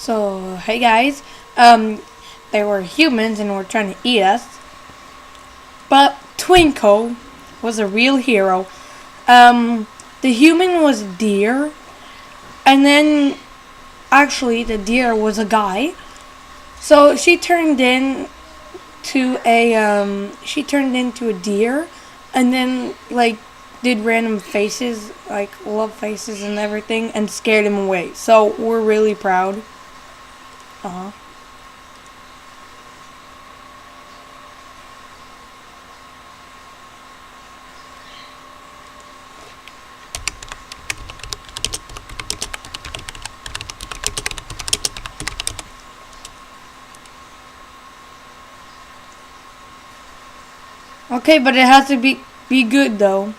So, hey guys, they were humans and were trying to eat us, but Twinkle was a real hero. The human was a deer, and then actually the deer was a guy. So she turned into a deer, and then like did random faces, like love faces and everything, and scared him away. So we're really proud. Uh huh. Okay, but it has to be good though.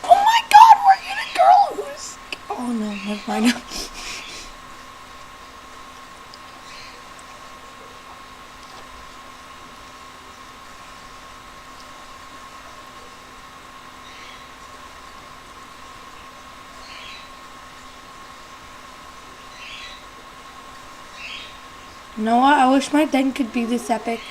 Oh my God, we're in a girl who's. Oh no, never mind. You know what? I wish my den could be this epic.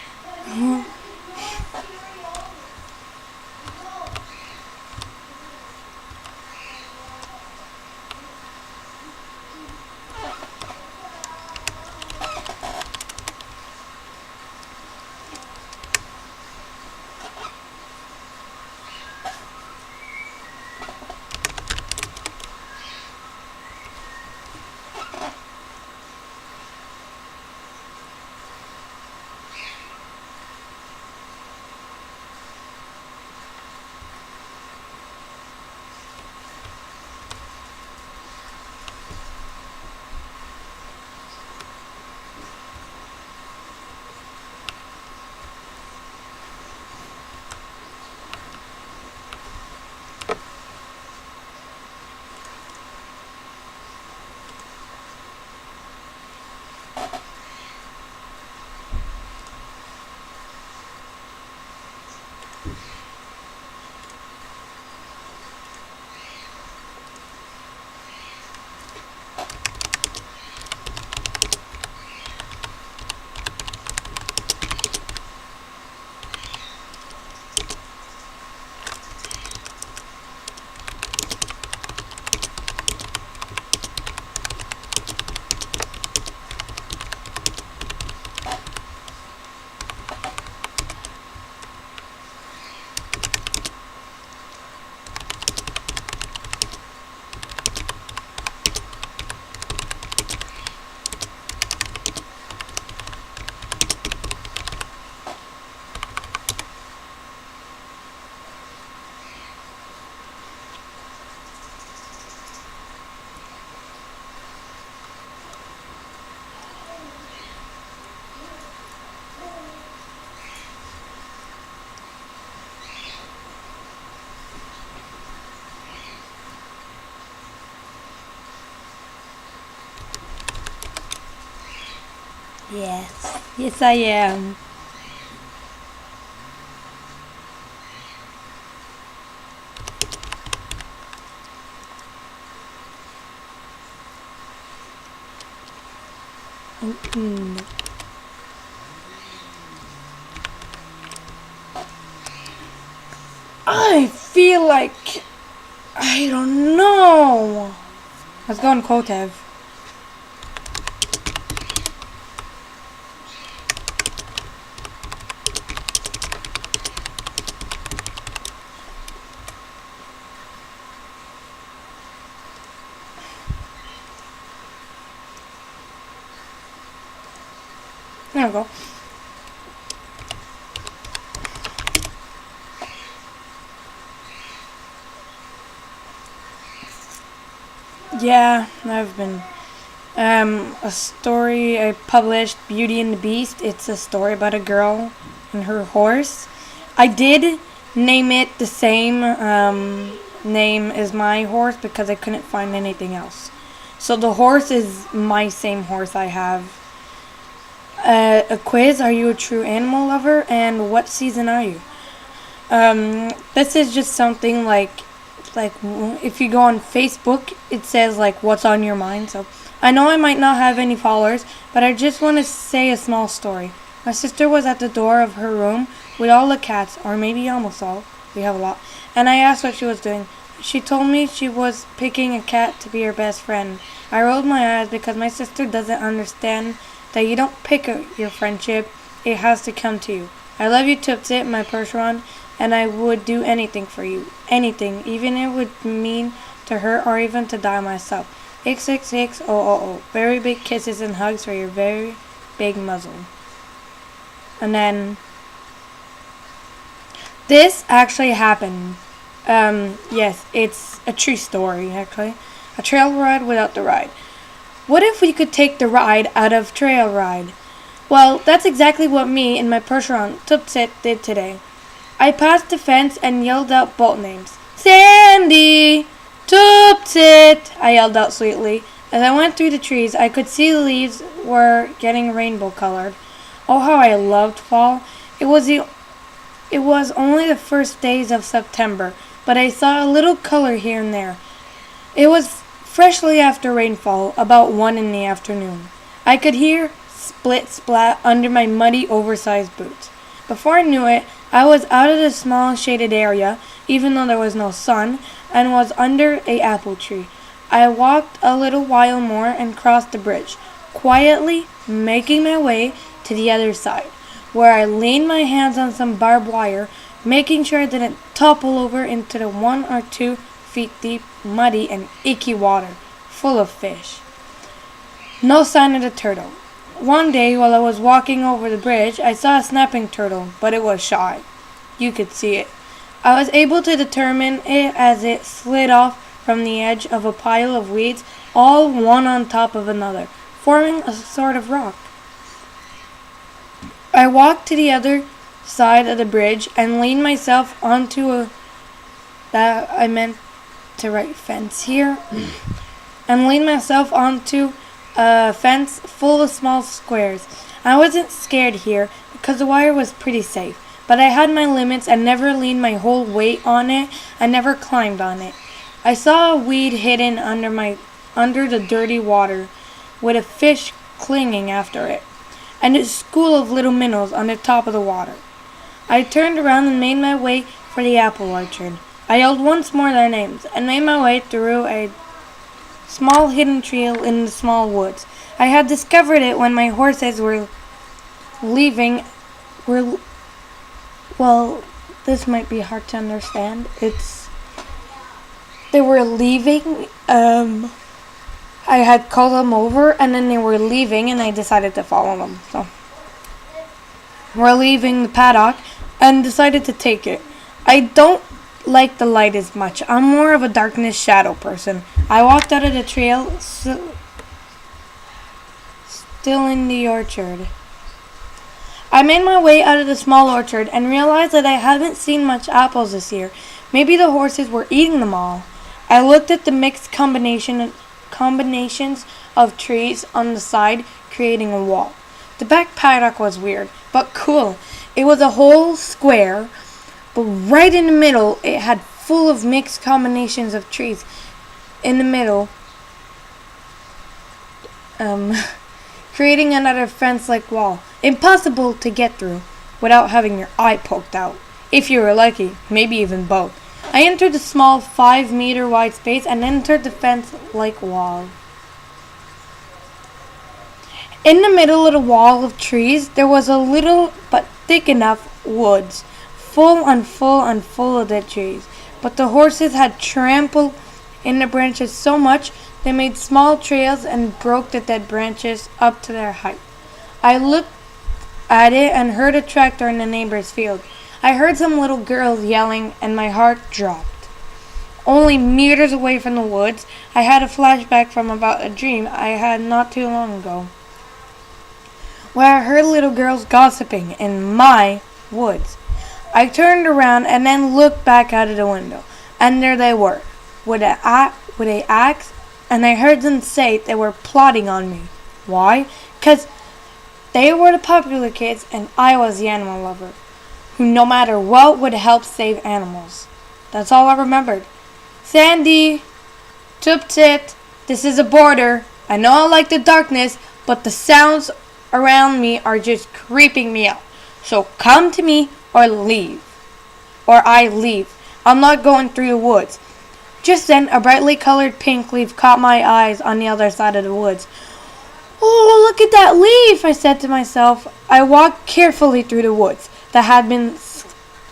Yes. Yes, I am. Mm. I feel like I don't know. Let's go on Kotev. There we go. Yeah, I've been. A story I published, Beauty and the Beast. It's a story about a girl and her horse. I did name it the same name as my horse because I couldn't find anything else. So the horse is my same horse I have. A quiz, are you a true animal lover? And what season are you? This is just something like if you go on Facebook, it says like what's on your mind. So I know I might not have any followers, but I just want to say a small story. My sister was at the door of her room with all the cats, or maybe almost all. We have a lot. And I asked what she was doing. She told me she was picking a cat to be her best friend. I rolled my eyes because my sister doesn't understand that you don't pick your friendship. It has to come to you. I love you, Tupsit, my Percheron, and I would do anything for you. Anything, even if it would mean to hurt or even to die myself. XXXOOO. Very big kisses and hugs for your very big muzzle. And then this actually happened. Yes, it's a true story actually. A trail ride without the ride. What if we could take the ride out of trail ride? Well, that's exactly what me and my Percheron Tupsit did today. I passed the fence and yelled out both names. Sandy! Tupsit! I yelled out sweetly. As I went through the trees, I could see the leaves were getting rainbow colored. Oh, how I loved fall. It was only the first days of September, but I saw a little color here and there. It was freshly after rainfall, about 1 in the afternoon. I could hear split splat under my muddy, oversized boots. Before I knew it, I was out of the small shaded area, even though there was no sun, and was under a apple tree. I walked a little while more and crossed the bridge, quietly making my way to the other side, where I leaned my hands on some barbed wire, making sure I didn't topple over into the 1 or 2 feet deep, muddy and icky water, full of fish. No sign of the turtle. One day, while I was walking over the bridge, I saw a snapping turtle, but it was shy. You could see it. I was able to determine it as it slid off from the edge of a pile of weeds, all one on top of another, forming a sort of rock. I walked to the other side of the bridge and leaned myself onto fence here, and leaned myself onto a fence full of small squares. I wasn't scared here because the wire was pretty safe, but I had my limits and never leaned my whole weight on it and never climbed on it. I saw a weed hidden under the dirty water with a fish clinging after it, and a school of little minnows on the top of the water. I turned around and made my way for the apple orchard. I yelled once more their names and made my way through a small hidden trail in the small woods. I had discovered it when my horses were leaving. Well, this might be hard to understand. They were leaving. I had called them over, and then they were leaving, and I decided to follow them. So we're leaving the paddock, and decided to take it. I don't like the light as much. I'm more of a darkness shadow person. I walked out of the trail, still in the orchard. I made my way out of the small orchard and realized that I haven't seen much apples this year. Maybe the horses were eating them all. I looked at the mixed combinations of trees on the side, creating a wall. The back paddock was weird, but cool. It was a whole square, but right in the middle, it had full of mixed combinations of trees. In the middle, creating another fence-like wall. Impossible to get through without having your eye poked out. If you were lucky, maybe even both. I entered the small 5-meter wide space and entered the fence-like wall. In the middle of the wall of trees, there was a little but thick enough woods, full and full and full of dead trees. But the horses had trampled in the branches so much they made small trails and broke the dead branches up to their height. I looked at it and heard a tractor in the neighbor's field. I heard some little girls yelling and my heart dropped. Only meters away from the woods, I had a flashback from about a dream I had not too long ago, where I heard little girls gossiping in my woods. I turned around and then looked back out of the window, and there they were, with a axe, and I heard them say they were plotting on me. Why? 'Cause they were the popular kids and I was the animal lover, who no matter what would help save animals. That's all I remembered. Sandy, Tuptit, this is a border. I know I like the darkness, but the sounds around me are just creeping me out. So come to me or leave. Or I leave. I'm not going through the woods. Just then, a brightly colored pink leaf caught my eyes on the other side of the woods. Oh, look at that leaf, I said to myself. I walked carefully through the woods that had been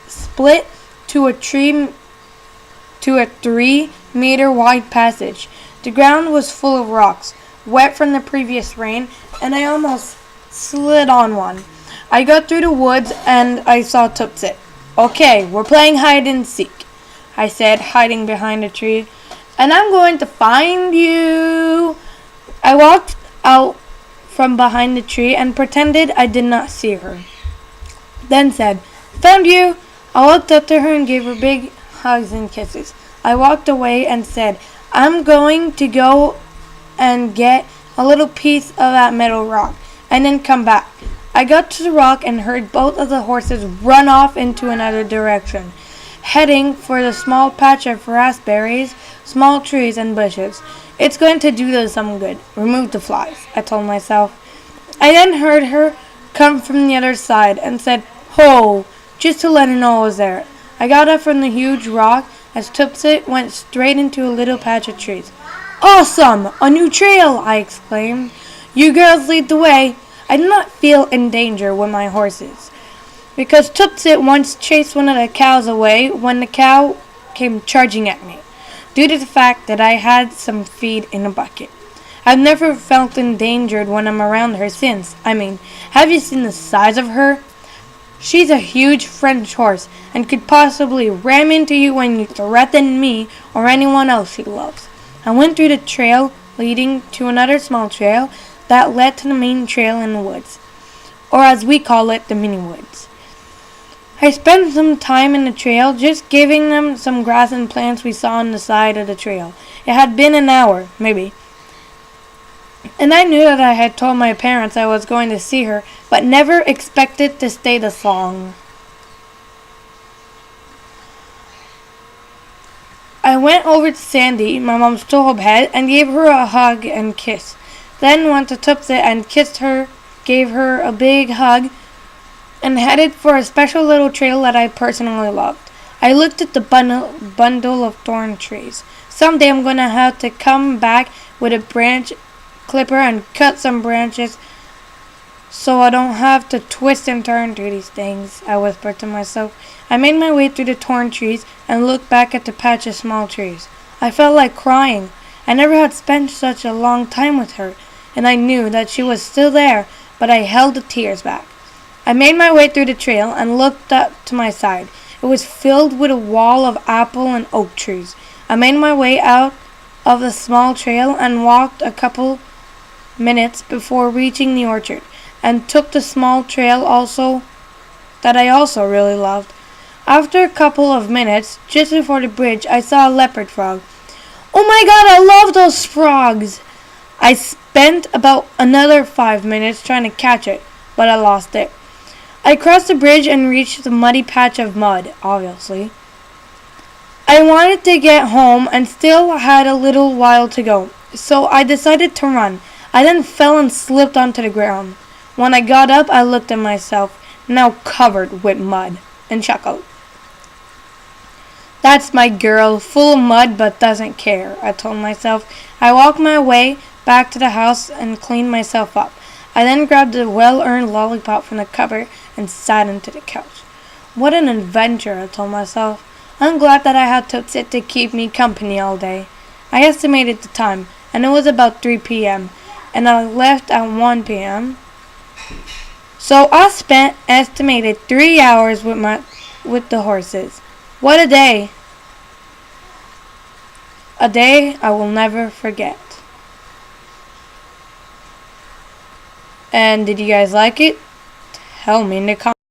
split to a 3-meter wide passage. The ground was full of rocks, wet from the previous rain, and I almost slid on one. I got through the woods and I saw Tupsit. Okay, we're playing hide and seek, I said, hiding behind a tree, and I'm going to find you. I walked out from behind the tree and pretended I did not see her. Then said, found you. I walked up to her and gave her big hugs and kisses. I walked away and said, I'm going to go and get a little piece of that metal rock and then come back. I got to the rock and heard both of the horses run off into another direction, heading for the small patch of raspberries, small trees, and bushes. It's going to do them some good. Remove the flies, I told myself. I then heard her come from the other side and said, ho, just to let her know I was there. I got up from the huge rock as Tupsit went straight into a little patch of trees. Awesome! A new trail, I exclaimed. You girls lead the way. I did not feel in danger with my horses, because Tupsit once chased one of the cows away when the cow came charging at me, due to the fact that I had some feed in a bucket. I've never felt endangered when I'm around her since. I mean, have you seen the size of her? She's a huge French horse and could possibly ram into you when you threaten me or anyone else she loves. I went through the trail leading to another small trail that led to the main trail in the woods, or as we call it, the mini woods. I spent some time in the trail just giving them some grass and plants we saw on the side of the trail. It had been an hour, maybe, and I knew that I had told my parents I was going to see her, but never expected to stay this long. I went over to Sandy, my mom's tall head, and gave her a hug and kiss. Then went to Tupsit and kissed her, gave her a big hug, and headed for a special little trail that I personally loved. I looked at the bundle of thorn trees. Someday I'm going to have to come back with a branch clipper and cut some branches so I don't have to twist and turn through these things, I whispered to myself. I made my way through the torn trees and looked back at the patch of small trees. I felt like crying. I never had spent such a long time with her, and I knew that she was still there, but I held the tears back. I made my way through the trail and looked up to my side. It was filled with a wall of apple and oak trees. I made my way out of the small trail and walked a couple minutes before reaching the orchard, and took the small trail that I also really loved. After a couple of minutes, just before the bridge, I saw a leopard frog. Oh my god, I love those frogs! I spent about another 5 minutes trying to catch it, but I lost it. I crossed the bridge and reached the muddy patch of mud, obviously. I wanted to get home and still had a little while to go, so I decided to run. I then fell and slipped onto the ground. When I got up, I looked at myself, now covered with mud, and chuckled. That That's my girl, full of mud but doesn't care, I told myself. I walked my way back to the house and cleaned myself up. I then grabbed a well-earned lollipop from the cupboard and sat into the couch. What an adventure, I told myself. I'm glad that I had Tootsie to keep me company all day. I estimated the time, and it was about 3 p.m., and I left at 1 p.m. So I spent estimated 3 hours with the horses. What a day! A day I will never forget. And did you guys like it? Tell me in the comments.